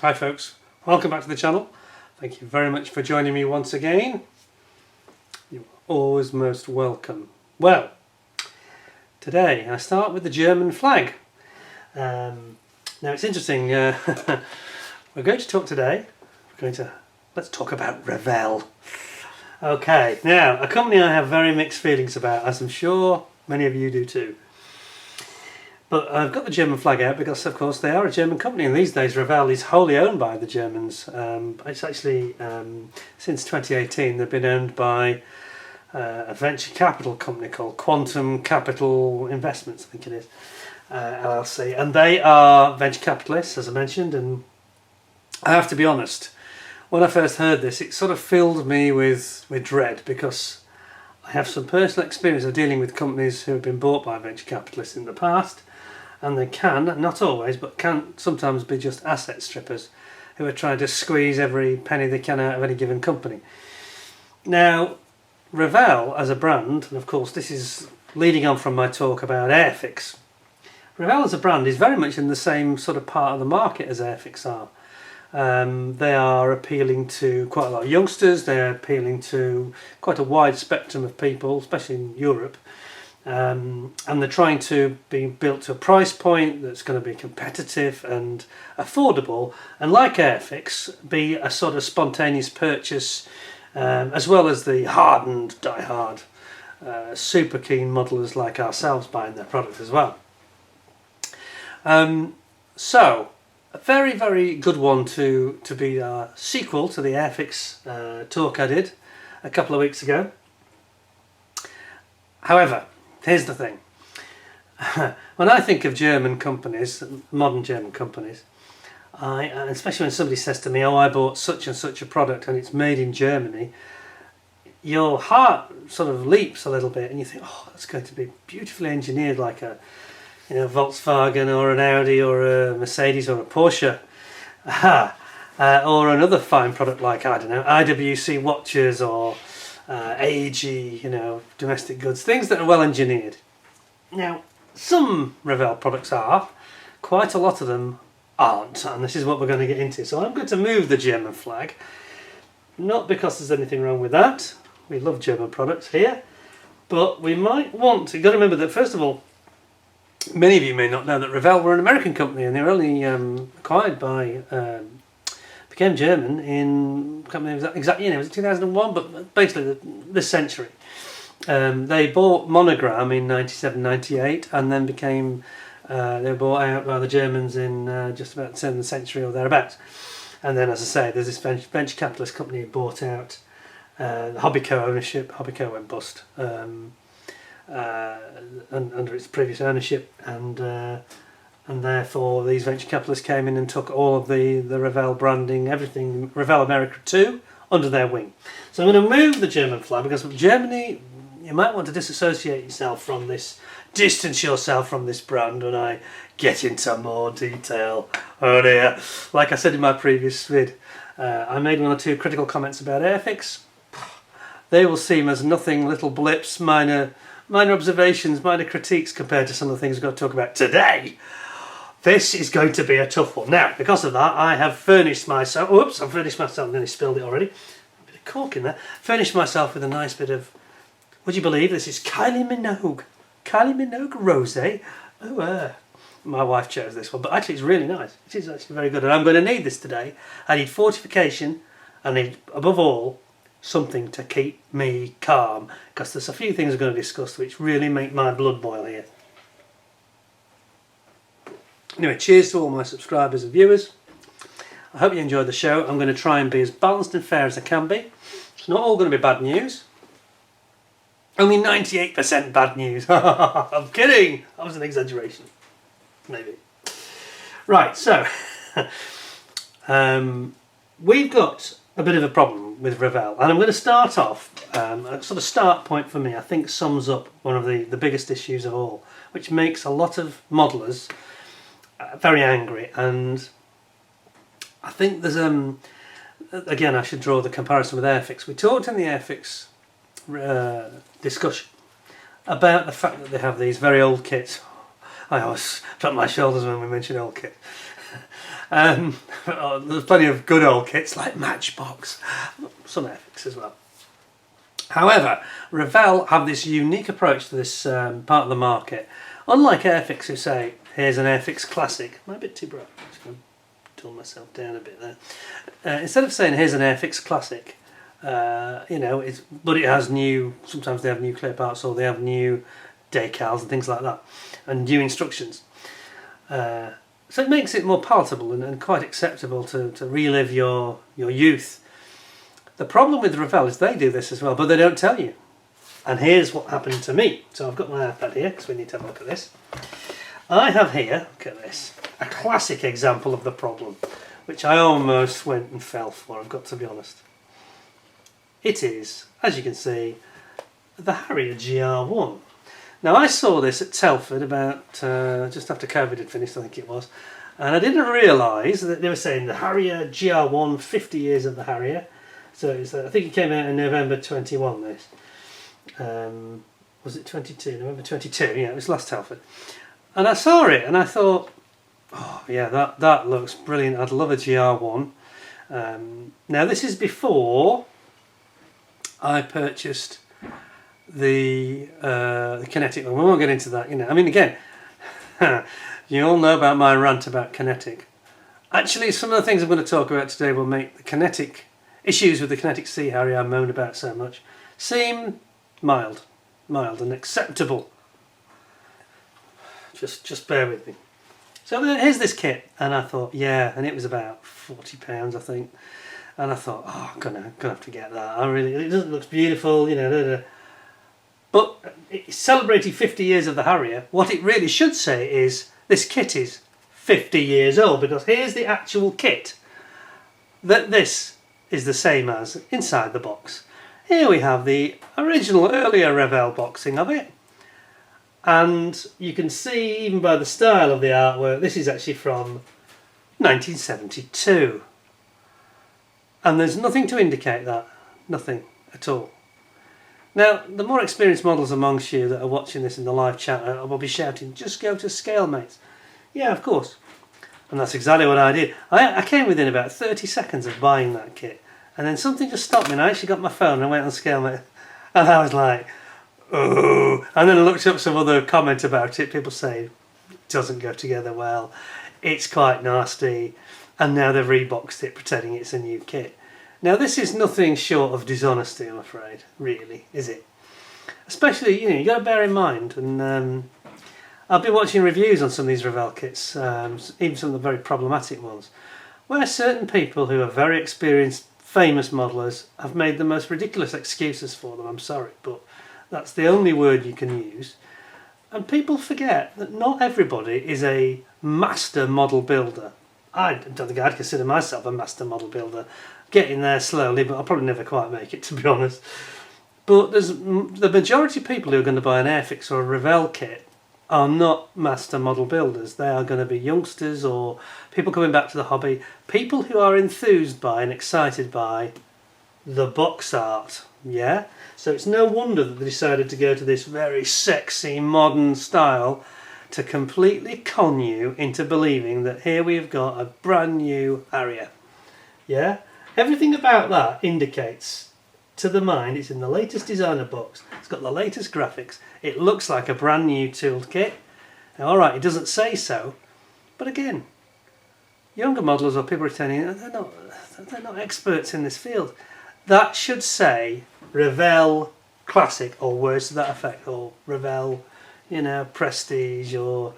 Hi folks, welcome back to the channel. Thank you very much for joining me once again. You're always most welcome. Well, today I start with the German flag. Now it's interesting, we're going to talk today, let's talk about Revell. Okay, now a company I have very mixed feelings about, as I'm sure many of you do too. But I've got the German flag out because, of course, they are a German company, and these days Revell is wholly owned by the Germans. It's actually, since 2018, they've been owned by a venture capital company called Quantum Capital Investments, I think it is, LLC. And they are venture capitalists, as I mentioned, and I have to be honest, when I first heard this, it sort of filled me with dread, because I have some personal experience of dealing with companies who have been bought by venture capitalists in the past. And they can, not always, but can sometimes be just asset strippers who are trying to squeeze every penny they can out of any given company. Now, Revell as a brand, and of course this is leading on from my talk about Airfix. Revell as a brand is very much in the same sort of part of the market as Airfix are. They are appealing to quite a lot of youngsters, they're appealing to quite a wide spectrum of people, especially in Europe. And they're trying to be built to a price point that's going to be competitive and affordable, and like Airfix, be a sort of spontaneous purchase, as well as the hardened, die-hard, super keen modelers like ourselves buying their product as well. So, a very, very good one to be a sequel to the Airfix talk I did a couple of weeks ago. However, here's the thing. When I think of German companies, modern German companies, especially when somebody says to me, oh, I bought such and such a product and it's made in Germany, your heart sort of leaps a little bit and you think, oh, that's going to be beautifully engineered like a Volkswagen or an Audi or a Mercedes or a Porsche. Or another fine product like, I don't know, IWC watches or AEG, domestic goods, things that are well engineered. Now, some Revell products are, quite a lot of them aren't, and this is what we're going to get into. So I'm going to move the German flag, not because there's anything wrong with that, we love German products here, but we might want to, you've got to remember that first of all, many of you may not know that Revell were an American company, and they were only acquired by became German in, I can't remember exact year, it was 2001, but basically this century. They bought Monogram in 97-98 and then became, they were bought out by the Germans in just about the turn of the century or thereabouts. And then, as I say, there's this venture capitalist company who bought out Hobbyco ownership. Hobbyco went bust under its previous ownership, and therefore these venture capitalists came in and took all of the Revell branding, everything Revell America 2 under their wing. So I'm going to move the German flag because Germany, you might want to disassociate yourself from this, distance yourself from this brand when I get into more detail. Oh dear. Like I said in my previous vid, I made one or two critical comments about Airfix. They will seem as nothing, little blips, minor observations, minor critiques compared to some of the things we've got to talk about today. This is going to be a tough one. Now, because of that, I have furnished myself... Oops, I've furnished myself. I nearly spilled it already. A bit of cork in there. Furnished myself with a nice bit of... Would you believe this is Kylie Minogue? Kylie Minogue Rosé. Oh, my wife chose this one, but actually it's really nice. It is actually very good, and I'm going to need this today. I need fortification. I need, above all, something to keep me calm, because there's a few things we're going to discuss which really make my blood boil here. Anyway, cheers to all my subscribers and viewers. I hope you enjoyed the show. I'm going to try and be as balanced and fair as I can be. It's not all going to be bad news. Only 98% bad news. I'm kidding. That was an exaggeration. Maybe. Right, so we've got a bit of a problem with Revell, and I'm going to start off, a sort of start point for me I think sums up one of the biggest issues of all, which makes a lot of modelers very angry. And I think there's again, I should draw the comparison with Airfix. We talked in the Airfix discussion about the fact that they have these very old kits. I always drop my shoulders when we mention old kit. There's plenty of good old kits like Matchbox, some Airfix as well. However, Revell have this unique approach to this part of the market. Unlike Airfix, who say, here's an Airfix Classic. Am I a bit too bright? I'm just going to dull myself down a bit there. Instead of saying, here's an Airfix Classic, you know, but it has new, sometimes they have new clear parts or they have new decals and things like that, and new instructions. So it makes it more palatable and quite acceptable to relive your youth. The problem with Revell is they do this as well, but they don't tell you. And here's what happened to me. So I've got my iPad here, because we need to have a look at this. I have here, look at this, a classic example of the problem, which I almost went and fell for, I've got to be honest. It is, as you can see, the Harrier GR1. Now I saw this at Telford about, just after COVID had finished, I think it was, and I didn't realise that they were saying the Harrier GR1, 50 years of the Harrier. So it's, I think it came out in November 21, this. Was it 22? November 22, yeah, it was last Telford. And I saw it and I thought, oh yeah, that looks brilliant, I'd love a GR1. Now this is before I purchased the Kinetic one. We won't get into that, you know. I mean, again, you all know about my rant about Kinetic. Actually, some of the things I'm going to talk about today will make the Kinetic issues with the Kinetic Sea Harrier I moan about so much seem mild and acceptable. Just bear with me. So here's this kit, and I thought, yeah, and it was about £40, I think. And I thought, oh, I'm gonna have to get that. It looks beautiful, you know. But it's celebrating 50 years of the Harrier. What it really should say is this kit is 50 years old, because here's the actual kit that this is the same as inside the box. Here we have the original earlier Revell boxing of it, and you can see even by the style of the artwork this is actually from 1972, and there's nothing to indicate that, nothing at all. Now the more experienced models amongst you that are watching this in the live chat will be shouting, just go to scale, mates. Yeah, of course. And that's exactly what I did. I came within about 30 seconds of buying that kit, and then something just stopped me, and I actually got my phone and I went on scale, and I was like, oh. And then I looked up some other comment about it. People say it doesn't go together well, it's quite nasty, and now they've reboxed it pretending it's a new kit. Now this is nothing short of dishonesty, I'm afraid, really, is it? Especially, you know, you got to bear in mind, and I've been watching reviews on some of these Revell kits, even some of the very problematic ones, where certain people who are very experienced, famous modelers have made the most ridiculous excuses for them. I'm sorry, but that's the only word you can use. And people forget that not everybody is a master model builder. I don't think I'd consider myself a master model builder. Getting there slowly, but I'll probably never quite make it, to be honest. But there's the majority of people who are going to buy an Airfix or a Revell kit are not master model builders. They are going to be youngsters or people coming back to the hobby, people who are enthused by and excited by the box art. Yeah, so it's no wonder that they decided to go to this very sexy modern style to completely con you into believing that here we've got a brand new Harrier. Yeah, everything about that indicates to the mind it's in the latest designer box, it's got the latest graphics, it looks like a brand new tooled kit. Now alright, it doesn't say so, but again, younger modelers or people returning, they're not experts in this field. That should say Revell Classic or words to that effect, or Revell, you know, Prestige, or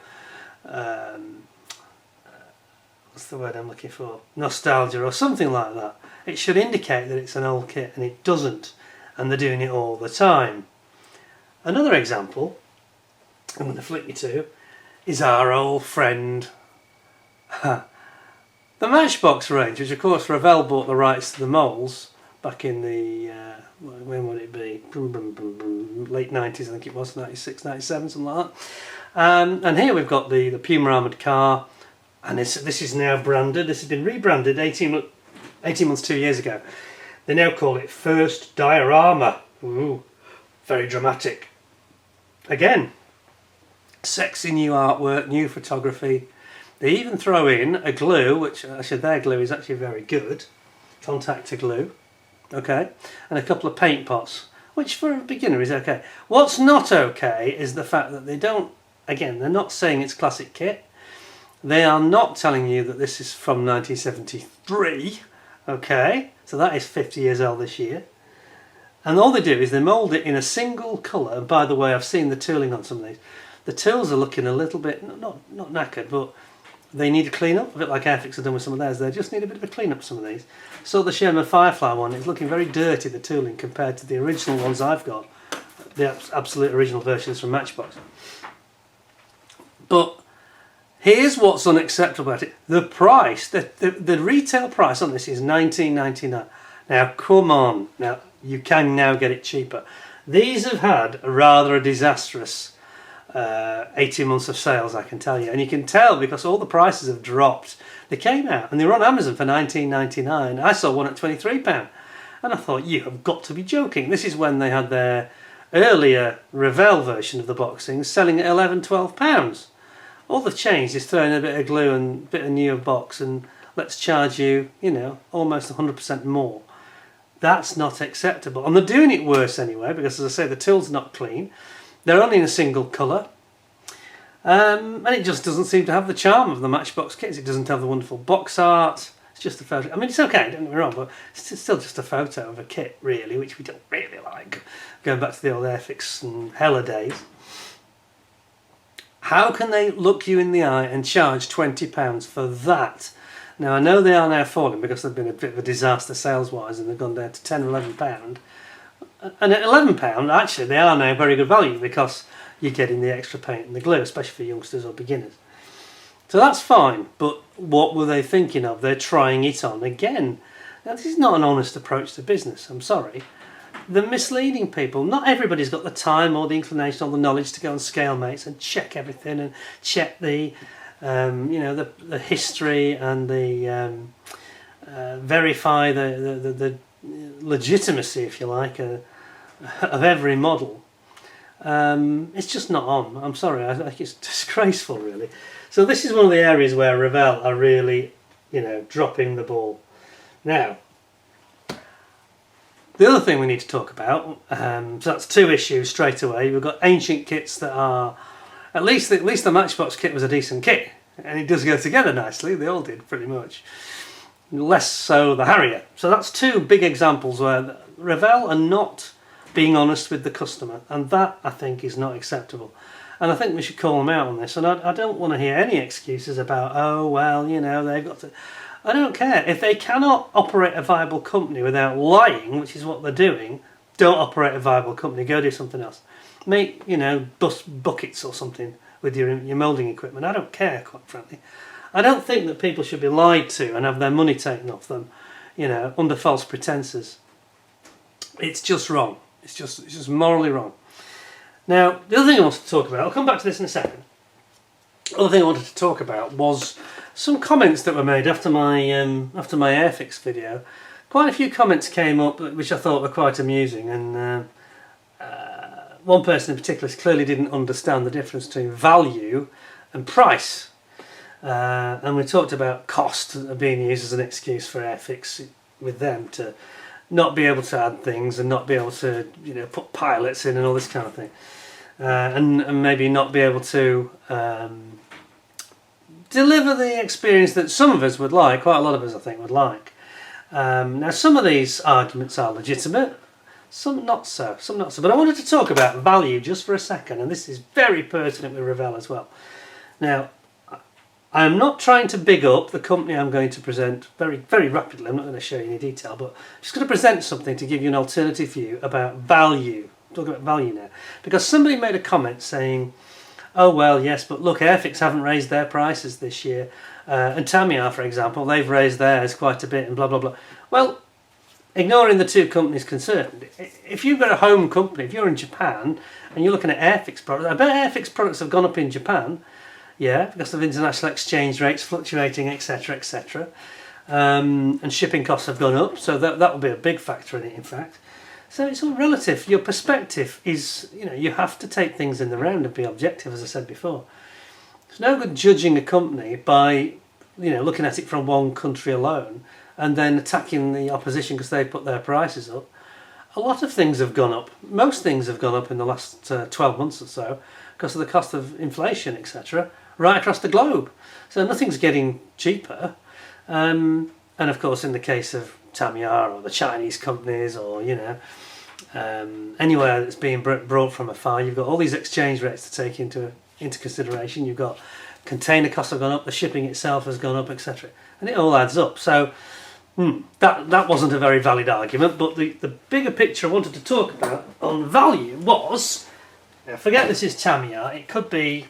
what's the word I'm looking for? Nostalgia or something like that. It should indicate that it's an old kit, and it doesn't, and they're doing it all the time. Another example I'm going to flick you to is our old friend the Matchbox range, which of course Revell bought the rights to the moulds back in the when would it be, late 90s I think it was, 96, 97, something like that. And here we've got the Puma armoured car, and this is now branded. This has been rebranded 18 months, 2 years ago. They now call it First Diorama. Ooh, very dramatic. Again, sexy new artwork, new photography. They even throw in a glue, which actually their glue is actually very good, contactor glue, okay, and a couple of paint pots, which for a beginner is okay. What's not okay is the fact that they don't, again, they're not saying it's classic kit. They are not telling you that this is from 1973, okay, so that is 50 years old this year. And all they do is they mould it in a single colour. And by the way, I've seen the tooling on some of these. The tools are looking a little bit, not knackered, but they need a clean up, a bit like Airfix have done with some of theirs. They just need a bit of a clean up, some of these. So the Sherman Firefly one is looking very dirty, the tooling, compared to the original ones I've got. The absolute original versions from Matchbox. But here's what's unacceptable about it. The price, the retail price on this is $19.99. Now, come on. Now, you can now get it cheaper. These have had a disastrous 18 months of sales, I can tell you. And you can tell because all the prices have dropped. They came out and they were on Amazon for $19.99. I saw one at £23. And I thought, you have got to be joking. This is when they had their earlier Revell version of the boxing selling at £11, £12. All they've changed is throwing a bit of glue and a bit of newer box and let's charge you, you know, almost 100% more. That's not acceptable. And they're doing it worse anyway because, as I say, the tool's not clean. They're only in a single colour. And it just doesn't seem to have the charm of the Matchbox kits. It doesn't have the wonderful box art. It's just a photo. I mean, it's okay, don't get me wrong, but it's still just a photo of a kit, really, which we don't really like. Going back to the old Airfix and Hella days. How can they look you in the eye and charge £20 for that? Now, I know they are now falling because they've been a bit of a disaster sales-wise and they've gone down to £10 or £11. And at £11, actually, they are now very good value because you're getting the extra paint and the glue, especially for youngsters or beginners. So that's fine, but what were they thinking of? They're trying it on again. Now, this is not an honest approach to business, I'm sorry. They're misleading people. Not everybody's got the time or the inclination or the knowledge to go on scale mates and check everything and check the you know, the history and the verify the legitimacy, if you like, of every model. It's just not on. I'm sorry. I think it's disgraceful, really. So this is one of the areas where Revell are really, you know, dropping the ball. Now, the other thing we need to talk about. So that's two issues straight away. We've got ancient kits that are. At least the Matchbox kit was a decent kit, and it does go together nicely. They all did, pretty much. Less so the Harrier. So that's two big examples where Revell are not being honest with the customer, and that, I think, is not acceptable. And I think we should call them out on this. And I don't want to hear any excuses about, oh, well, you know, they've got to... I don't care. If they cannot operate a viable company without lying, which is what they're doing, don't operate a viable company. Go do something else. Make, you know, buckets or something with your moulding equipment. I don't care, quite frankly. I don't think that people should be lied to and have their money taken off them, you know, under false pretenses. It's just wrong. It's just morally wrong. Now, the other thing I wanted to talk about, I'll come back to this in a second. The other thing I wanted to talk about was some comments that were made after my Airfix video. Quite a few comments came up which I thought were quite amusing, and one person in particular clearly didn't understand the difference between value and price. And we talked about cost being used as an excuse for Airfix with them to not be able to add things and not be able to, you know, put pilots in and all this kind of thing. And maybe not be able to deliver the experience that some of us would like, quite a lot of us I think would like. Now some of these arguments are legitimate, some not so, but I wanted to talk about value just for a second, and this is very pertinent with Revell as well. Now, I am not trying to big up the company I'm going to present very, very rapidly. I'm not going to show you any detail, but I'm just going to present something to give you an alternative view about value. I'm talking about value now. Because somebody made a comment saying, oh, well, yes, but look, Airfix haven't raised their prices this year. And Tamiya, for example, they've raised theirs quite a bit and blah, blah, blah. Well, ignoring the two companies concerned, if you've got a home company, if you're in Japan and you're looking at Airfix products, I bet Airfix products have gone up in Japan. Yeah, because of international exchange rates fluctuating, etc., etc. And shipping costs have gone up, so that will be a big factor in it, in fact. So it's all relative. Your perspective is, you know, you have to take things in the round and be objective, as I said before. It's no good judging a company by, looking at it from one country alone and then attacking the opposition because they put their prices up. A lot of things have gone up. Most things have gone up in the last 12 months or so because of the cost of inflation, etc., right across the globe. So nothing's getting cheaper. And of course, in the case of Tamiya or the Chinese companies, or anywhere that's being brought from afar, you've got all these exchange rates to take into consideration. You've got container costs have gone up, the shipping itself has gone up, etc., and it all adds up. So that wasn't a very valid argument. But the bigger picture I wanted to talk about on value was, now forget this is Tamiya. It could be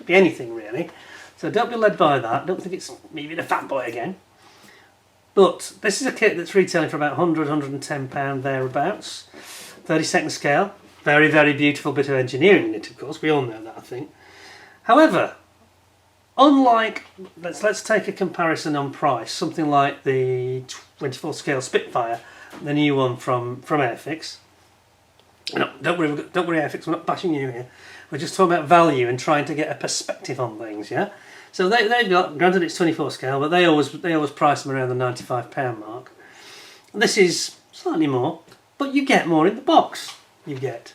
anything really. So don't be led by that. Don't think it's maybe the fat boy again. But this is a kit that's retailing for about £100, £110 thereabouts. 32nd scale. Very, very beautiful bit of engineering in it, of course. We all know that, I think. However, unlike, let's take a comparison on price. Something like the 24 scale Spitfire, the new one from Airfix. No, don't worry, Airfix. We're not bashing you here. We're just talking about value and trying to get a perspective on things, yeah. So they've got, granted it's 24 scale, but they always price them around the £95 mark. And this is slightly more, but you get more in the box. You get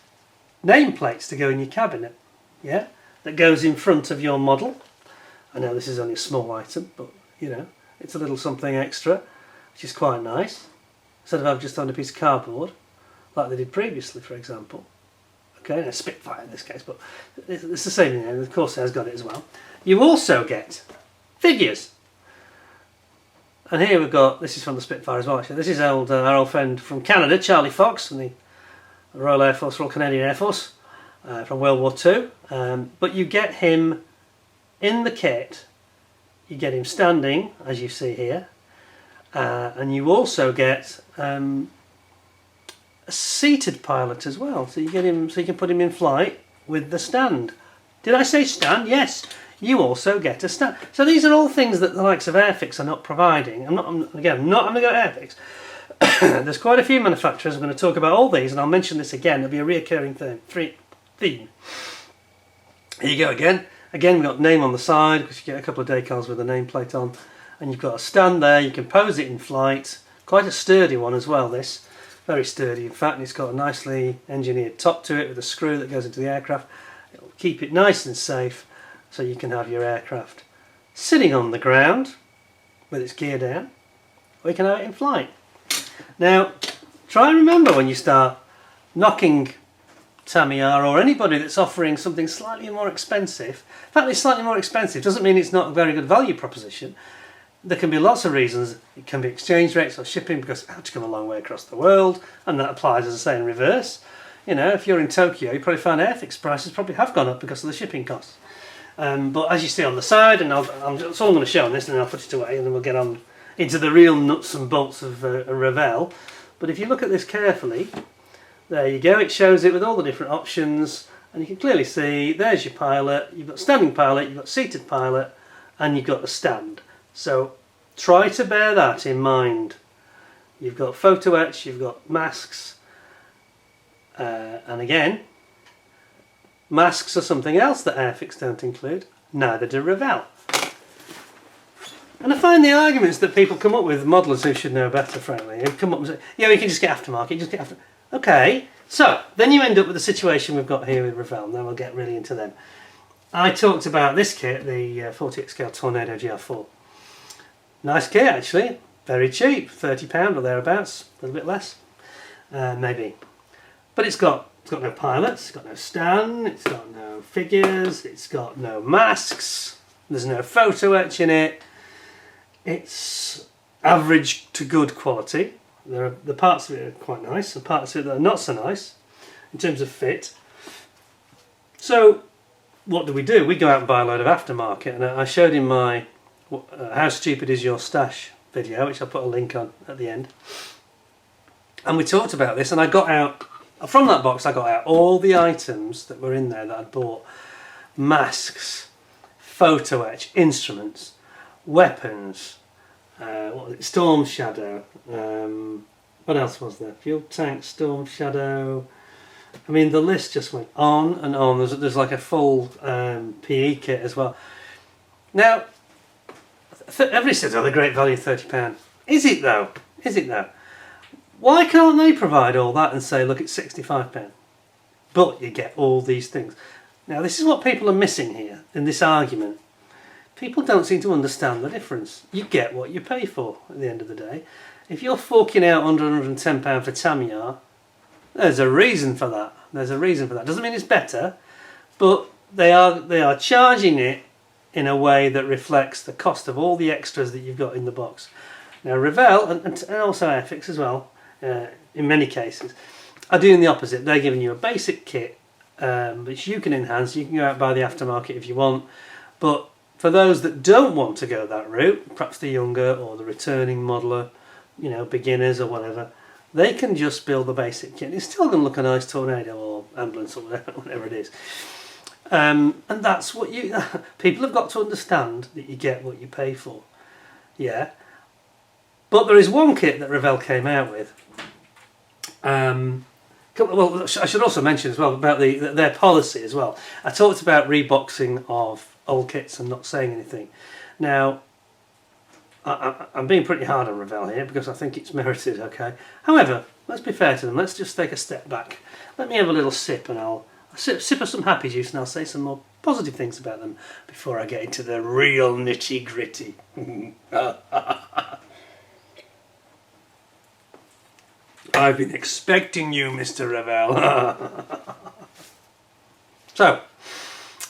nameplates to go in your cabinet, yeah, that goes in front of your model. I know this is only a small item, but it's a little something extra, which is quite nice. Instead of having just on a piece of cardboard, like they did previously, for example. Okay, a Spitfire in this case, but it's the same thing. Of course, has got it as well. You also get figures. And here we've got, this is from the Spitfire as well actually, this is our old friend from Canada, Charlie Fox, from the Royal Air Force, Royal Canadian Air Force, from World War II. But you get him in the kit, you get him standing, as you see here, and you also get a seated pilot as well. So you get him, so you can put him in flight with the stand. Did I say stand? Yes. You also get a stand. So these are all things that the likes of Airfix are not providing. I'm not going to go Airfix. There's quite a few manufacturers. I'm going to talk about all these, and I'll mention this again. It'll be a reoccurring theme. Here you go again. Again, we've got name on the side because you get a couple of decals with a nameplate on, and you've got a stand there. You can pose it in flight. Quite a sturdy one as well. This very sturdy, in fact, and it's got a nicely engineered top to it with a screw that goes into the aircraft. It'll keep it nice and safe, so you can have your aircraft sitting on the ground with its gear down, or you can have it in flight. Now, try and remember when you start knocking Tamiya or anybody that's offering something slightly more expensive. In fact, it's slightly more expensive doesn't mean it's not a very good value proposition. There can be lots of reasons. It can be exchange rates or shipping because it had to come a long way across the world, and that applies, as I say, in reverse. If you're in Tokyo, you probably find Airfix prices probably have gone up because of the shipping costs. But as you see on the side, and that's all I'm going to show on this, and then I'll put it away, and then we'll get on into the real nuts and bolts of a Revell. But if you look at this carefully, there you go. It shows it with all the different options, and you can clearly see there's your pilot. You've got standing pilot, you've got seated pilot, and you've got the stand. So try to bear that in mind. You've got photo etch, you've got masks, and again, masks are something else that Airfix don't include. Neither do Revell. And I find the arguments that people come up with, modelers who should know better, frankly, who come up and say, yeah, we can just get aftermarket, Okay, so then you end up with the situation we've got here with Revell, and then we'll get really into them. I talked about this kit, the 40th scale Tornado GR4. Nice kit actually, very cheap, £30 or thereabouts, a little bit less, maybe. But it's got no pilots, it's got no stand, it's got no figures, it's got no masks, there's no photo etch in it. It's average to good quality. The parts of it are quite nice, the parts of it that are not so nice in terms of fit. So what do? We go out and buy a load of aftermarket, and I showed in my How Stupid Is Your Stash video, which I'll put a link on at the end. And we talked about this, and I got out, from that box I got out all the items that were in there that I'd bought. Masks, photo etch, instruments, weapons, what was it? Storm Shadow, what else was there? Fuel tank, Storm Shadow. I mean, the list just went on and on. There's like a full PE kit as well. Now, everybody says, oh, the great value, £30. Is it though? Is it though? Why can't they provide all that and say, look, it's £65? But you get all these things. Now, this is what people are missing here in this argument. People don't seem to understand the difference. You get what you pay for at the end of the day. If you're forking out under £110 for Tamiya, there's a reason for that. There's a reason for that. Doesn't mean it's better, but they are charging it in a way that reflects the cost of all the extras that you've got in the box. Now, Revell and also Airfix as well, in many cases, are doing the opposite. They're giving you a basic kit, which you can enhance. You can go out and buy the aftermarket if you want, but for those that don't want to go that route, perhaps the younger or the returning modeler, you know, beginners or whatever, they can just build the basic kit. It's still going to look a nice Tornado or Ambulance or whatever it is. And that's what you... people have got to understand that you get what you pay for. Yeah. But there is one kit that Revell came out with. Well, I should also mention as well about their policy as well. I talked about reboxing of old kits and not saying anything. Now, I'm being pretty hard on Revell here because I think it's merited, okay? However, let's be fair to them. Let's just take a step back. Let me have a little sip and I'll sip of some happy juice and I'll say some more positive things about them before I get into the real nitty gritty. I've been expecting you, Mr. Revell. So,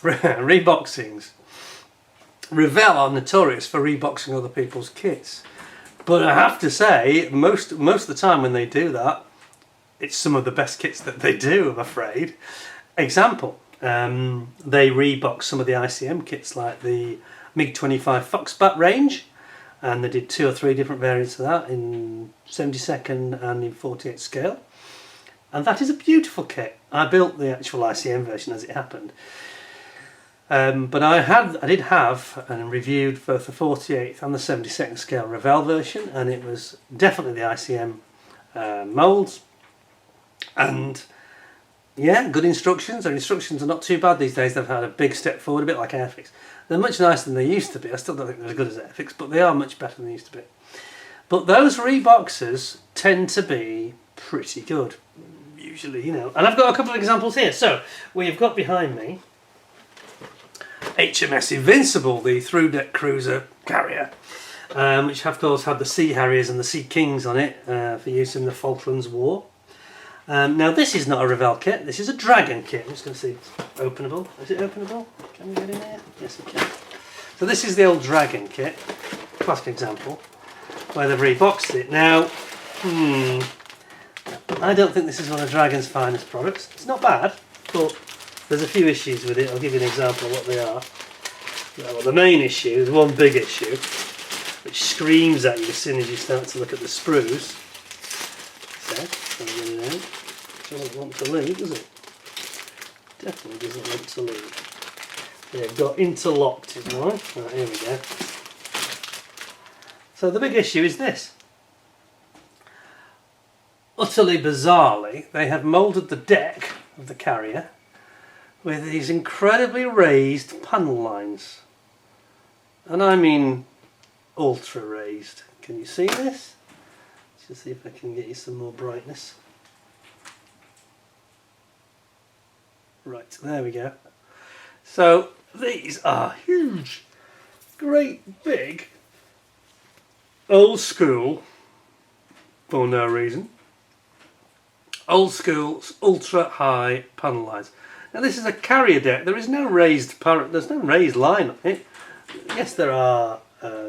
reboxings. Revell are notorious for reboxing other people's kits, but I have to say, most of the time when they do that, it's some of the best kits that they do, I'm afraid. Example, they rebox some of the ICM kits like the MiG-25 Foxbat range, and they did 2 or 3 different variants of that in 72nd and in 48 scale, and that is a beautiful kit. I built the actual ICM version as it happened, but I did have and reviewed both the 48th and the 72nd scale Revell version, and it was definitely the ICM moulds, and yeah, good instructions. Their instructions are not too bad these days. They've had a big step forward, a bit like Airfix. They're much nicer than they used to be. I still don't think they're as good as Airfix, but they are much better than they used to be. But those reboxers tend to be pretty good, usually, you know. And I've got a couple of examples here. So, we've got behind me HMS Invincible, the through-deck cruiser carrier, which of course had the Sea Harriers and the Sea Kings on it for use in the Falklands War. Now this is not a Revell kit, this is a Dragon kit. I'm just going to see if it's openable. Is it openable? Can we get in there? Yes we can. So this is the old Dragon kit, classic example, where they've reboxed it. Now, I don't think this is one of Dragon's finest products. It's not bad, but there's a few issues with it. I'll give you an example of what they are. Well, the main issue, the one big issue, which screams at you as soon as you start to look at the sprues. Doesn't want to leave, does it? Definitely doesn't want to leave. They've got interlocked is mine. Right, here we go. So the big issue is this. Utterly bizarrely, they have moulded the deck of the carrier with these incredibly raised panel lines. And I mean ultra raised. Can you see this? Let's just see if I can get you some more brightness. Right, there we go. So these are huge, great big, old school, for no reason, old school ultra high panel lines. Now this is a carrier deck. There is no raised there's no raised line on it. Yes, there are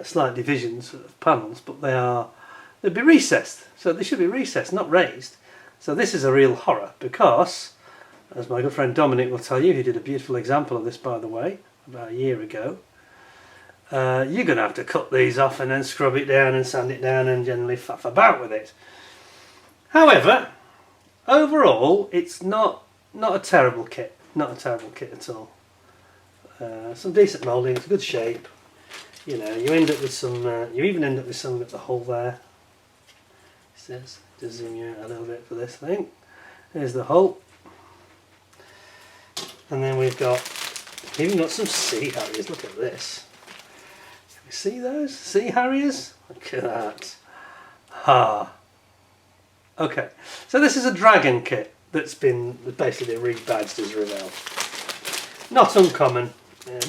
slight divisions of panels, but they'd be recessed. So they should be recessed, not raised. So this is a real horror because, as my good friend Dominic will tell you, he did a beautiful example of this, by the way, about a year ago. You're going to have to cut these off and then scrub it down and sand it down and generally faff about with it. However, overall, it's not a terrible kit. Not a terrible kit at all. Some decent moulding, it's a good shape. You know, you end up with some. You even end up with some at the hole there. It says to zoom you out a little bit for this thing. There's the hole. And then we've even got some Sea Harriers. Look at this. See those? See Harriers? Look at that. Ha. Okay, so this is a Dragon kit that's been basically rebadged as Revell. Not uncommon.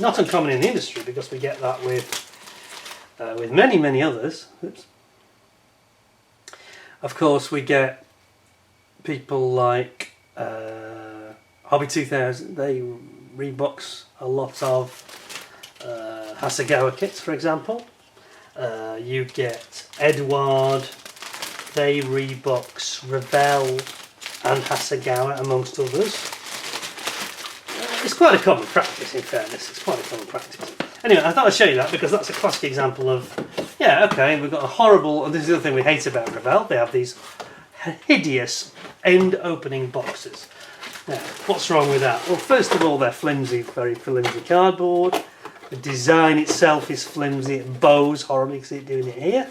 Not uncommon in the industry because we get that with many others. Oops. Of course, we get people like Hobby 2000. They rebox a lot of Hasegawa kits, for example. You get Eduard. They rebox Revell and Hasegawa, amongst others. It's quite a common practice, in fairness. It's quite a common practice. Anyway, I thought I'd show you that because that's a classic example of, yeah, okay, we've got a horrible, and this is the other thing we hate about Revell, they have these hideous end-opening boxes. Now, what's wrong with that? Well, first of all, they're flimsy, very flimsy cardboard. The design itself is flimsy, it bows horribly, because it's doing it here.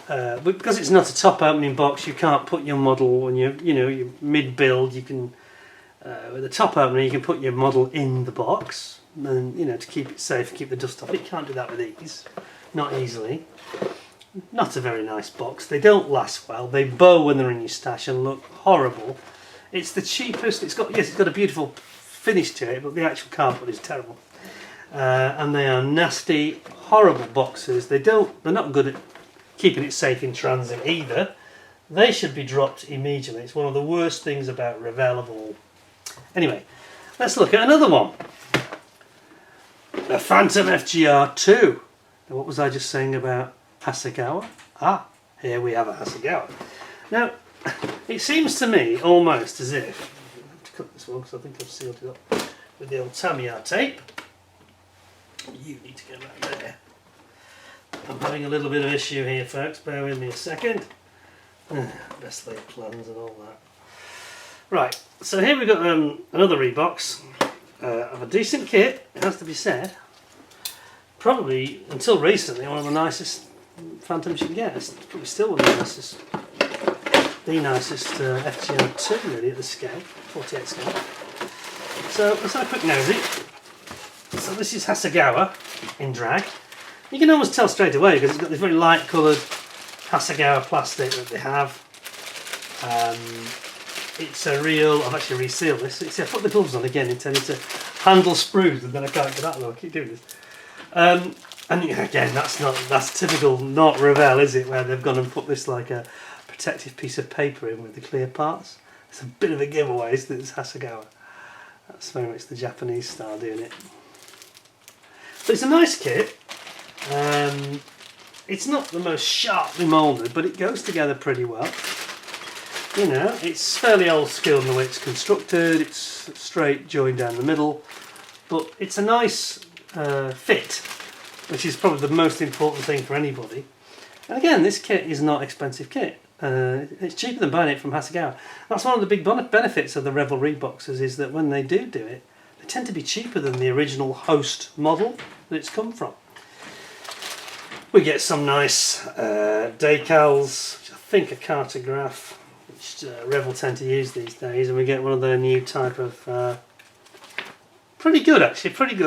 But because it's not a top-opening box, you can't put your model when you're mid-build. You can, with the top opener, you can put your model in the box, and to keep it safe, keep the dust off. You can't do that with these, not easily. Not a very nice box. They don't last well. They bow when they're in your stash and look horrible. It's the cheapest. It's got a beautiful finish to it, but the actual cardboard is terrible. And they are nasty, horrible boxes. They're not good at keeping it safe in transit either. They should be dropped immediately. It's one of the worst things about Revell of all. Anyway, let's look at another one. The Phantom FGR2. Now, what was I just saying about Hasegawa? Ah, here we have a Hasegawa. Now, it seems to me almost as if, I have to cut this one because I think I've sealed it up with the old Tamiya tape. You need to go back there. I'm having a little bit of issue here, folks. Bear with me a second. Best laid plans and all that. Right, so here we've got another rebox of a decent kit, it has to be said. Probably, until recently, one of the nicest Phantoms you can get. It's probably still one of the nicest FGR2 really at the scale, 48 scale. So let's have a quick nosy. So this is Hasegawa in drag. You can almost tell straight away because it's got this very light coloured Hasegawa plastic that they have. It's a real, I've actually resealed this. See, I put the gloves on again intending to handle sprues and then I can't get that low. I keep doing this. And again, that's typical not Revell, is it? Where they've gone and put this like a protective piece of paper in with the clear parts. It's a bit of a giveaway, isn't it? It's Hasegawa. That's very much the Japanese style doing it. But it's a nice kit. It's not the most sharply moulded, but it goes together pretty well. It's fairly old school in the way it's constructed. It's straight joined down the middle, but it's a nice fit, which is probably the most important thing for anybody. And again, this kit is not expensive kit. It's cheaper than buying it from Hasegawa. That's one of the big benefits of the Revell reboxes, is that when they do it, they tend to be cheaper than the original host model that it's come from. We get some nice decals, which I think are cartograph, which Revell tend to use these days, and we get one of their new type of pretty good,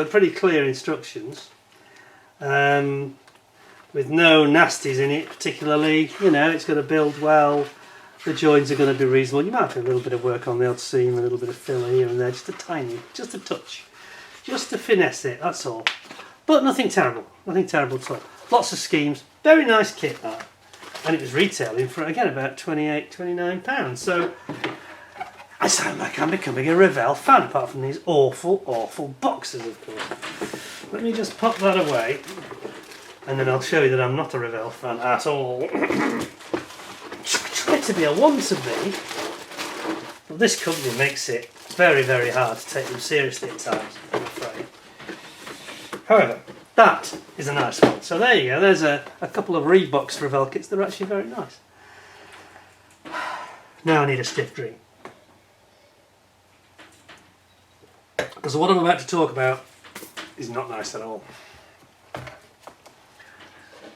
pretty clear instructions, with no nasties in it particularly. It's going to build well, the joints are going to be reasonable. You might have a little bit of work on the odd seam, a little bit of filler here and there, just a touch, just to finesse it, that's all. But nothing terrible at all. Lots of schemes, very nice kit that. And it was retailing for, again, about £28, £29. So I sound like I'm becoming a Revell fan, apart from these awful boxes, of course. Let me just pop that away, and then I'll show you that I'm not a Revell fan at all. I try to be a want-to-be, but this company makes it very, very hard to take them seriously at times, I'm afraid. However, that is a nice one. So there you go, there's a couple of reboxed Revell kits that are actually very nice. Now I need a stiff drink. Because what I'm about to talk about is not nice at all.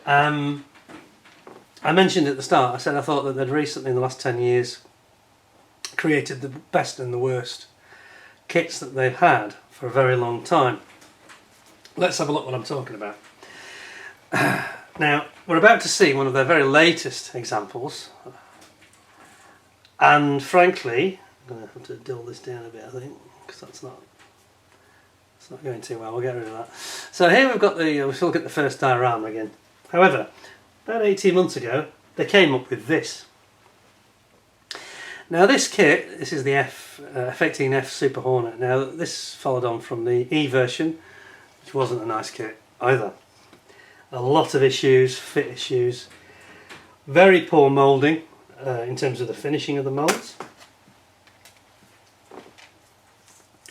I mentioned at the start, I said I thought that they'd recently, in the last 10 years, created the best and the worst kits that they've had for a very long time. Let's have a look what I'm talking about. Now, we're about to see one of their very latest examples, and frankly, I'm going to have to dull this down a bit, I think, because it's not going too well. We'll get rid of that. So here we've got we'll look at the first diorama again. However, about 18 months ago, they came up with this. Now this kit, this is the F18F Super Hornet. Now this followed on from the E version, which wasn't a nice kit either. A lot of issues, fit issues, very poor moulding in terms of the finishing of the moulds.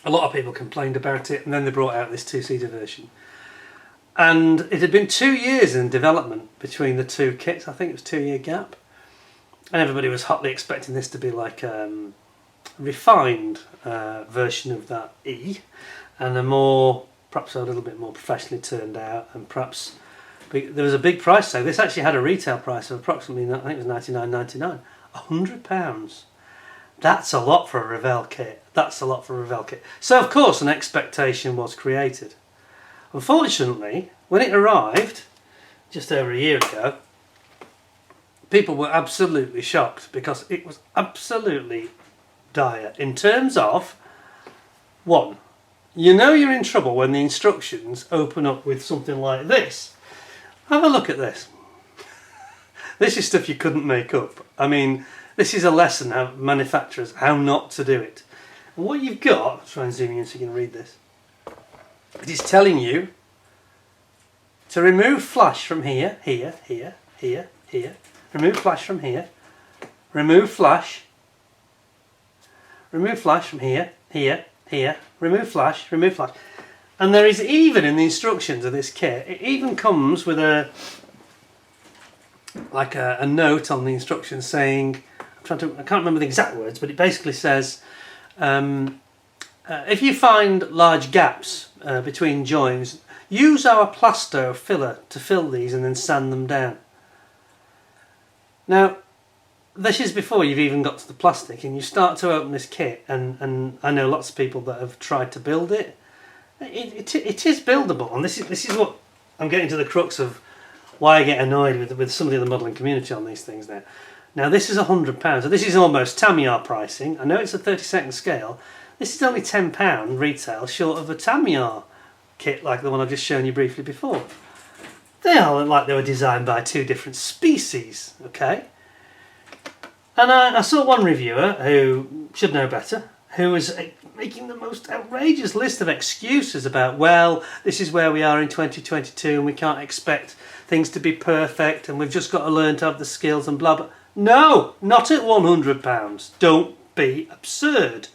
A lot of people complained about it, and then they brought out this two-seater version. And it had been 2 years in development between the two kits. I think it was a 2-year gap. And everybody was hotly expecting this to be like a refined version of that E, and perhaps a little bit more professionally turned out, and perhaps there was a big price tag. This actually had a retail price of approximately, I think it was £99.99, £100. That's a lot for a Revell kit. That's a lot for a Revell kit. So of course an expectation was created. Unfortunately, when it arrived just over a year ago, people were absolutely shocked because it was absolutely dire in terms of, one, you know you're in trouble when the instructions open up with something like this. Have a look at this. This is stuff you couldn't make up. I mean, this is a lesson of manufacturers how not to do it. And what you've got, I'll try and zoom in so you can read this. It is telling you to remove flash from here, here, here, here, here. Remove flash from here. Remove flash. Remove flash from here, here, here. Remove flash, remove flash. And there is even in the instructions of this kit, it even comes with a note on the instructions saying, I can't remember the exact words, but it basically says, if you find large gaps between joins, use our Plasto filler to fill these and then sand them down. Now, this is before you've even got to the plastic, and you start to open this kit, and I know lots of people that have tried to build it. It is buildable, and this is what I'm getting to the crux of why I get annoyed with some of the other modelling community on these things now. Now this is £100, so this is almost Tamiya pricing. I know it's a 32nd scale. This is only £10 retail short of a Tamiya kit like the one I've just shown you briefly before. They are like they were designed by two different species, okay? And I saw one reviewer who should know better, who was making the most outrageous list of excuses about, well, this is where we are in 2022 and we can't expect things to be perfect and we've just got to learn to have the skills and blah blah. No, not at £100. Don't be absurd.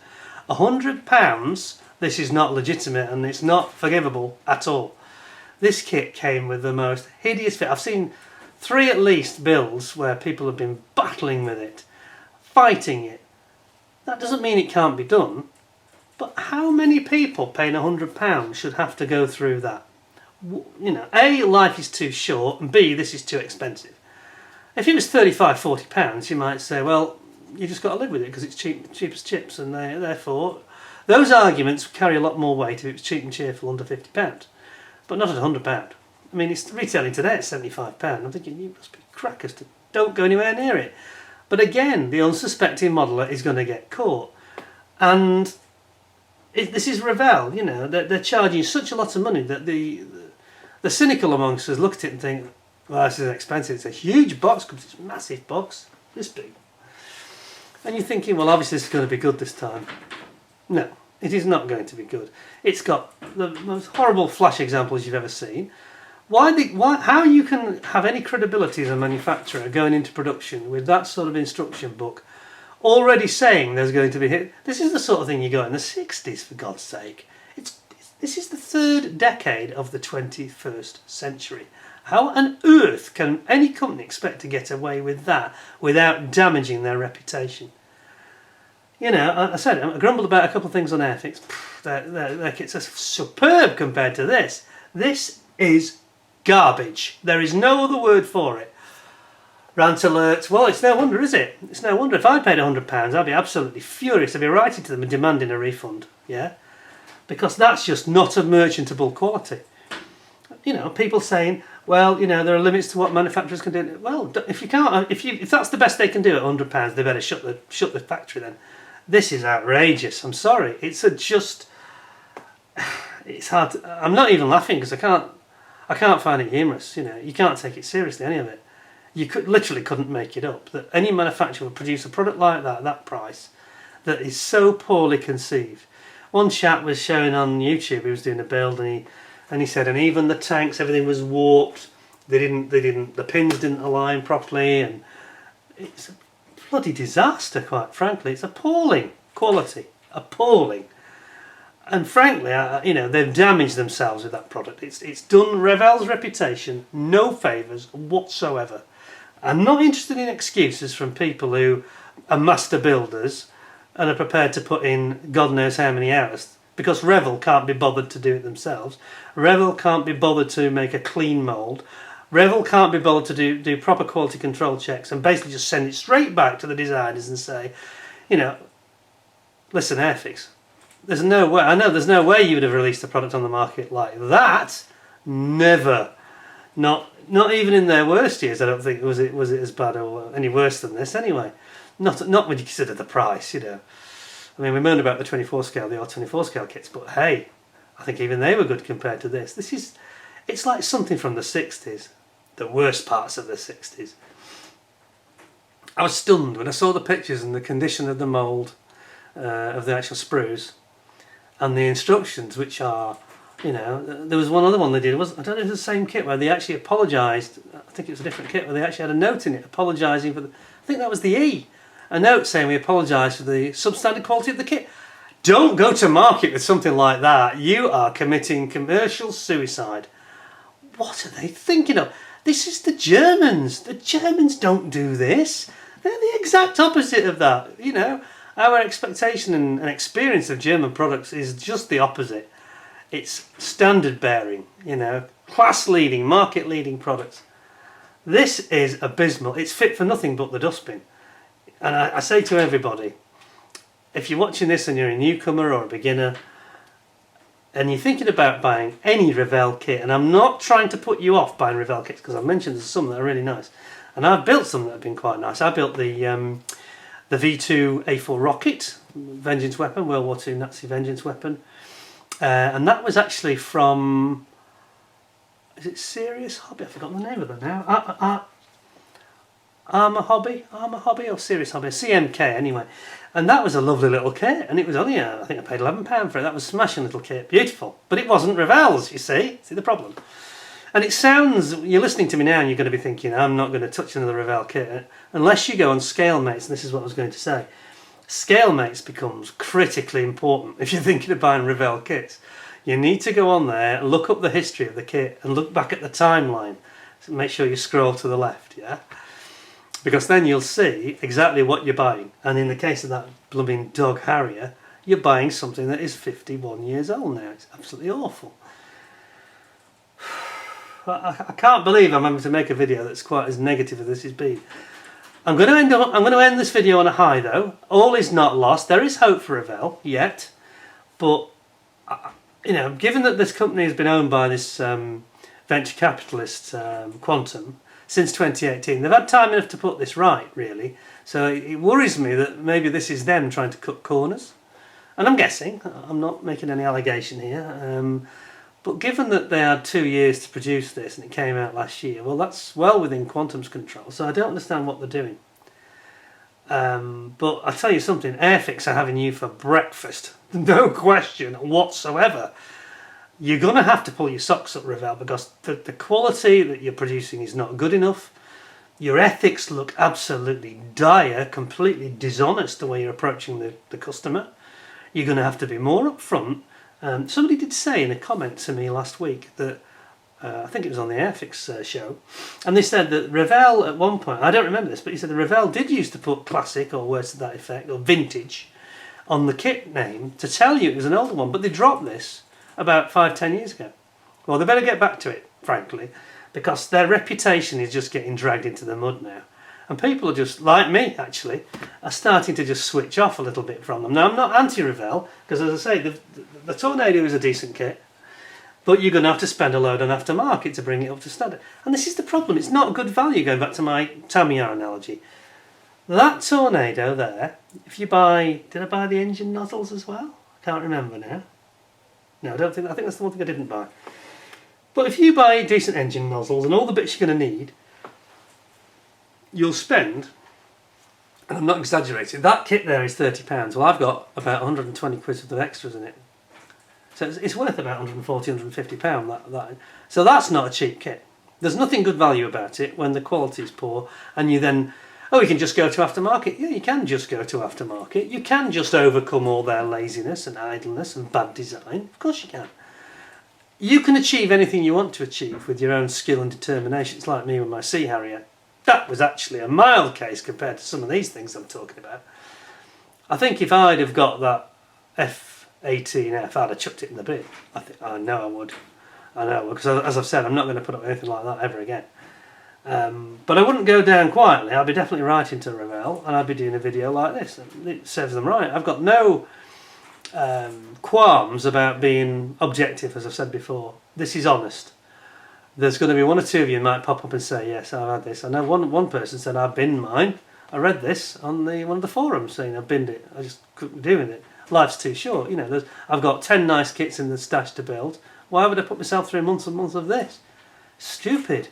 £100, this is not legitimate and it's not forgivable at all. This kit came with the most hideous fit. I've seen 3 at least builds where people have been battling with it, fighting it. That doesn't mean it can't be done, but how many people paying £100 should have to go through that? You know, A, life is too short, and B, this is too expensive. If it was £35, £40, you might say, well, you just got to live with it because it's cheap as chips, and therefore those arguments carry a lot more weight if it was cheap and cheerful under £50. But not at £100. I mean, it's retailing today at £75. I'm thinking, you must be crackers. Don't go anywhere near it. But again, the unsuspecting modeller is going to get caught. And this is Revell, you know, they're charging such a lot of money that the cynical amongst us look at it and think, well, this is expensive. It's a huge box, because it's a massive box, this big. And you're thinking, well, obviously this is going to be good this time. No, it is not going to be good. It's got the most horrible flash examples you've ever seen. How you can have any credibility as a manufacturer going into production with that sort of instruction book already saying there's going to be hit? This is the sort of thing you got in the 60s, for God's sake. This is the 3rd decade of the 21st century. How on earth can any company expect to get away with that without damaging their reputation? You know, I said, I grumbled about a couple of things on Airfix. Their kits are superb compared to this. This is garbage. There is no other word for it. Rant alerts. Well, it's no wonder, is it? It's no wonder. If I paid £100, I'd be absolutely furious. I'd be writing to them and demanding a refund. Yeah? Because that's just not of merchantable quality. You know, people saying, well, you know, there are limits to what manufacturers can do. Well, if you can't, if that's the best they can do at £100, they better shut the factory then. This is outrageous. I'm sorry. It's hard. I'm not even laughing because I can't find it humorous. You know, you can't take it seriously, any of it. You literally couldn't make it up that any manufacturer would produce a product like that at that price that is so poorly conceived. One chap was showing on YouTube, he was doing a build, and he said, and even the tanks, everything was warped. The pins didn't align properly, and it's a bloody disaster, quite frankly. It's appalling quality, appalling. And frankly, you know, they've damaged themselves with that product. It's done Revell's reputation no favours whatsoever. I'm not interested in excuses from people who are master builders and are prepared to put in God knows how many hours, because Revell can't be bothered to do it themselves. Revell can't be bothered to make a clean mould. Revell can't be bothered to do proper quality control checks and basically just send it straight back to the designers and say, you know, listen, Airfix, there's no way, I know there's no way you would have released a product on the market like that. Never. Not even in their worst years, I don't think was it as bad or any worse than this anyway. Not when you consider the price, you know. I mean, we moaned about the 24 scale, the R24 scale kits, but hey, I think even they were good compared to this. It's like something from the 60s, the worst parts of the 60s. I was stunned when I saw the pictures and the condition of the mould, of the actual sprues, and the instructions, which are, you know, there was one other one they did. I don't know if it was the same kit where they actually apologised. I think it was a different kit where they actually had a note in it apologising for I think that was the E. A note saying we apologise for the substandard quality of the kit. Don't go to market with something like that. You are committing commercial suicide. What are they thinking of? This is the Germans. The Germans don't do this. They're the exact opposite of that. You know, our expectation and experience of German products is just the opposite. It's standard bearing, you know, class leading, market leading products. This is abysmal. It's fit for nothing but the dustbin. And I say to everybody, if you're watching this and you're a newcomer or a beginner and you're thinking about buying any Revell kit, and I'm not trying to put you off buying Revell kits because I've mentioned there's some that are really nice, and I've built some that have been quite nice. I built the V2 A4 rocket, vengeance weapon, World War II Nazi vengeance weapon, and that was actually from, is it Serious Hobby? I've forgotten the name of them now. Armour Hobby or Serious Hobby, CMK anyway. And that was a lovely little kit, and it was only, I think I paid £11 for it. That was a smashing little kit, beautiful. But it wasn't Revell's, you see the problem. And it sounds, you're listening to me now and you're going to be thinking, I'm not going to touch another Revell kit. Unless you go on Scalemates, and this is what I was going to say. Scalemates becomes critically important if you're thinking of buying Revell kits. You need to go on there, look up the history of the kit, and look back at the timeline. So make sure you scroll to the left, yeah? Because then you'll see exactly what you're buying. And in the case of that blooming dog Harrier, you're buying something that is 51 years old now. It's absolutely awful. I can't believe I'm having to make a video that's quite as negative as this has been. I'm going to end this video on a high though. All is not lost. There is hope for Revell yet. But, you know, given that this company has been owned by this venture capitalist, Quantum, since 2018, they've had time enough to put this right, really. So it worries me that maybe this is them trying to cut corners. And I'm guessing, I'm not making any allegation here, but given that they had 2 years to produce this and it came out last year, well, that's well within Quantum's control, so I don't understand what they're doing. But I'll tell you something, Airfix are having you for breakfast, no question whatsoever. You're going to have to pull your socks up, Revell, because the quality that you're producing is not good enough. Your ethics look absolutely dire, completely dishonest the way you're approaching the customer. You're going to have to be more upfront. Somebody did say in a comment to me last week that, I think it was on the Airfix show, and they said that Revell at one point, I don't remember this, but he said that Revell did used to put classic or words to that effect, or vintage, on the kit name to tell you it was an older one, but they dropped this about 5-10 years ago. Well, they better get back to it, frankly, because their reputation is just getting dragged into the mud now. And people are just, like me actually, are starting to just switch off a little bit from them. Now, I'm not anti-Revell, because as I say, the Tornado is a decent kit. but you're going to have to spend a load on aftermarket to bring it up to standard. And this is the problem, it's not good value, going back to my Tamiya analogy. That Tornado there, if you buy, did I buy the engine nozzles as well? I can't remember now. No, I think that's the one thing I didn't buy. But if you buy decent engine nozzles and all the bits you're going to need, you'll spend, and I'm not exaggerating, that kit there is £30. Well, I've got about 120 quid worth of extras in it. So it's worth about 140, 150 pound. That. So that's not a cheap kit. There's nothing good value about it when the quality is poor, and you then, oh, you can just go to aftermarket. Yeah, you can just go to aftermarket. You can just overcome all their laziness and idleness and bad design. Of course you can. You can achieve anything you want to achieve with your own skill and determination. It's like me with my Sea Harrier. That was actually a mild case compared to some of these things I'm talking about. I think if I'd have got that F18F, I'd have chucked it in the bin. I know I would. I know, because as I've said, I'm not going to put up anything like that ever again. But I wouldn't go down quietly. I'd be definitely writing to Revell, and I'd be doing a video like this. It serves them right. I've got no qualms about being objective, as I've said before. This is honest. There's going to be one or two of you who might pop up and say, yes, I've had this. I know one person said, I've binned mine. I read this on one of the forums saying I've binned it. I just couldn't do with it. Life's too short. You know, I've got 10 nice kits in the stash to build. Why would I put myself through months and months of this? Stupid.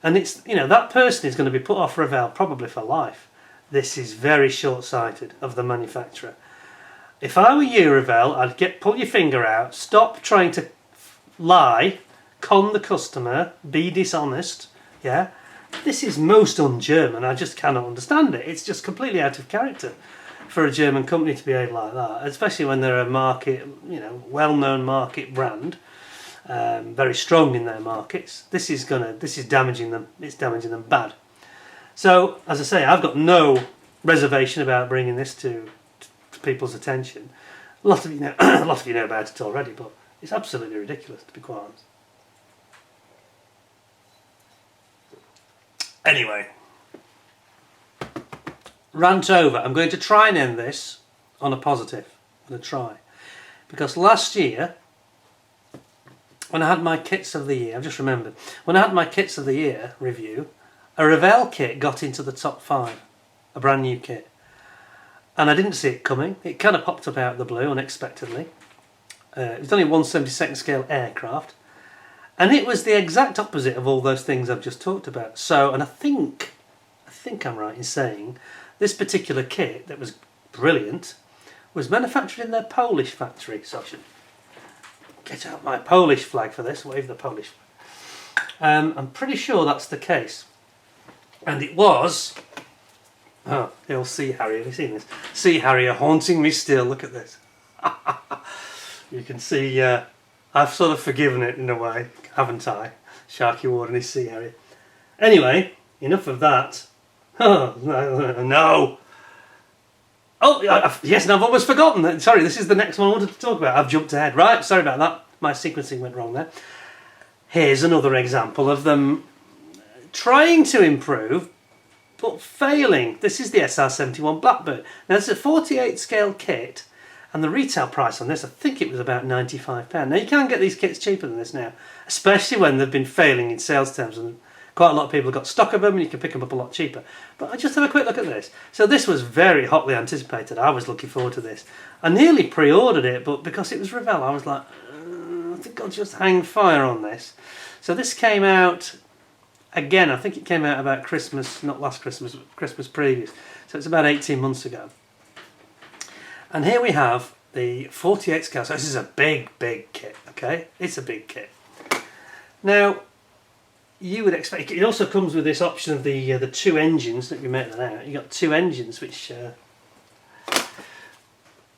And it's, you know, that person is going to be put off Revell probably for life. This is very short-sighted of the manufacturer. If I were you, Revell, I'd pull your finger out, stop trying to lie, con the customer, be dishonest, yeah? This is most un-German. I just cannot understand it. It's just completely out of character for a German company to behave like that, especially when they're a market, you know, well-known market brand, very strong in their markets. This is damaging them. It's damaging them bad. So, as I say, I've got no reservation about bringing this to people's attention. A lot of you know, a lot of you know about it already, but it's absolutely ridiculous, to be quite honest. Anyway, rant over. I'm going to try and end this on a positive. I'm going to try, because last year, when I had my kits of the year, I've just remembered, when I had my kits of the year review, a Revell kit got into the top 5, a brand new kit. And I didn't see it coming. It kind of popped up out of the blue unexpectedly. It was only a 1/72 scale aircraft. And it was the exact opposite of all those things I've just talked about. So, and I think I'm right in saying, this particular kit that was brilliant was manufactured in their Polish factory. So I should get out my Polish flag for this, wave the Polish flag. I'm pretty sure that's the case. And it was, oh, the old Sea Harrier, have you seen this? Sea Harrier haunting me still, look at this. You can see, I've sort of forgiven it in a way, haven't I? Sharky Ward and his Sea Harrier. Anyway, enough of that. Oh, no. Oh, yes, and I've almost forgotten. Sorry, this is the next one I wanted to talk about. I've jumped ahead. Right, sorry about that. My sequencing went wrong there. Here's another example of them trying to improve, but failing. This is the SR71 Blackbird. Now, it's a 48 scale kit, and the retail price on this, I think it was about £95. Now, you can get these kits cheaper than this now, especially when they've been failing in sales terms, and quite a lot of people have got stock of them, and you can pick them up a lot cheaper. But I just have a quick look at this. So this was very hotly anticipated. I was looking forward to this. I nearly pre-ordered it, but because it was Revell, I was like, I think I'll just hang fire on this. So this came out, again, I think it came out about Christmas, not last Christmas, but Christmas previous. So it's about 18 months ago. And here we have the 48 scale. So this is a big, big kit, okay? It's a big kit. Now, you would expect, it also comes with this option of the 2 engines that we make that out. You've got 2 engines which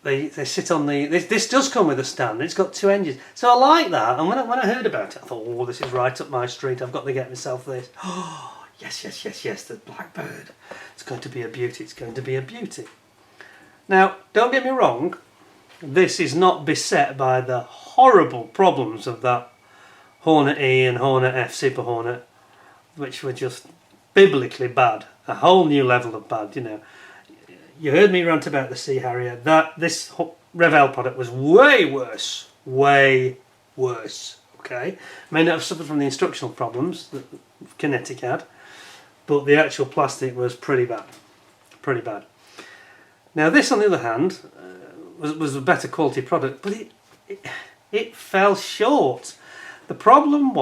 they sit on the, this does come with a stand, it's got 2 engines. So I like that, and when I heard about it, I thought, oh, this is right up my street, I've got to get myself this. Oh, yes, yes, yes, yes, the Blackbird. It's going to be a beauty, it's going to be a beauty. Now, don't get me wrong, this is not beset by the horrible problems of that Hornet E and Hornet F Super Hornet, which were just biblically bad, a whole new level of bad, you know. You heard me rant about the Sea Harrier. This Revell product was way worse, okay. May not have suffered from the instructional problems that Kinetic had, but the actual plastic was pretty bad. Pretty bad. Now this, on the other hand, was a better quality product, but it fell short. The problem